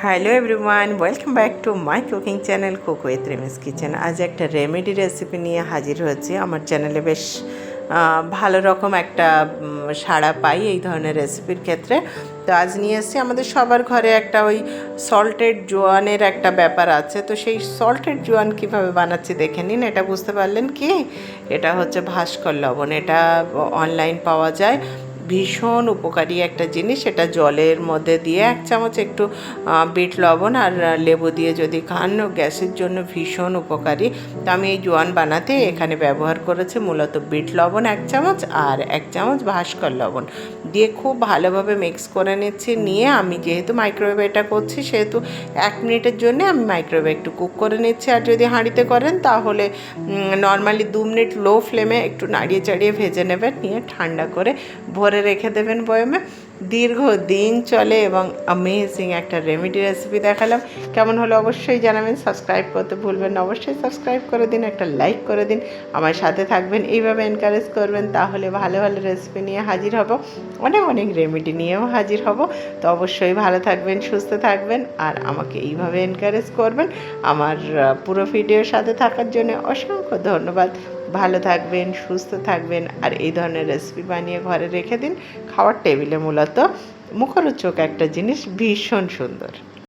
Hello everyone, welcome back to my cooking channel cook with Remi's kitchen. আজ একটা remedy recipe নিয়ে হাজির হয়েছি। আমার চ্যানেলে বেশ ভালো রকম একটা সাড়া পাই এই ধরনের রেসিপির ক্ষেত্রে। তো আজ নিয়ে এসেছি, আমাদের সবার ঘরে একটা ওই সল্টেড জোয়ানের একটা ব্যাপার আছে। তো সেই সল্টেড জোয়ান কীভাবে বানাচ্ছি দেখে নিন। এটা বুঝতে পারলেন কি? এটা হচ্ছে ভাস্কর লবণ। এটা অনলাইন পাওয়া যায়, ভীষণ উপকারী একটা জিনিস। এটা জলের মধ্যে দিয়ে 1 চামচ একটু বিট লবণ আর লেবু দিয়ে যদি খান, গ্যাসের জন্য ভীষণ উপকারী। তো আমি এই জোয়ান বানাতে এখানে ব্যবহার করেছি মূলত বিট লবণ 1 চামচ আর 1 চামচ ভাস্কর লবণ দিয়ে খুব ভালোভাবে মিক্স করে নিচ্ছি। নিয়ে আমি যেহেতু মাইক্রোওয়েভে এটা করছি, সেহেতু 1 মিনিটের জন্য আমি মাইক্রোওয়েভে একটু কুক করে নিচ্ছি। আর যদি হাঁড়িতে করেন তাহলে নর্মালি 2 মিনিট লো ফ্লেমে একটু নাড়িয়ে চাড়িয়ে ভেজে নেবেন। নিয়ে ঠান্ডা করে ভরে রেখে দেবেন বয়মে। দীর্ঘদিন চলে এবং অ্যামেজিং একটা রেমেডি রেসিপি দেখালাম। কেমন হলো অবশ্যই জানাবেন। সাবস্ক্রাইব করতে ভুলবেন না, অবশ্যই সাবস্ক্রাইব করে দিন, একটা লাইক করে দিন, আমার সাথে থাকবেন, এইভাবে এনকারেজ করবেন। তাহলে ভালো ভালো রেসিপি নিয়ে হাজির হব, অনেক অনেক রেমেডি নিয়েও হাজির হব। তো অবশ্যই ভালো থাকবেন, সুস্থ থাকবেন আর আমাকে এইভাবে এনকারেজ করবেন। আমার পুরো ভিডিওর সাথে থাকার জন্য অসংখ্য ধন্যবাদ। ভালো থাকবেন, সুস্থ থাকবেন আর এই ধরনের রেসিপি বানিয়ে ঘরে রেখে দিন। খাওয়ার টেবিলে মূলত মুখরোচক একটা জিনিস, ভীষণ সুন্দর।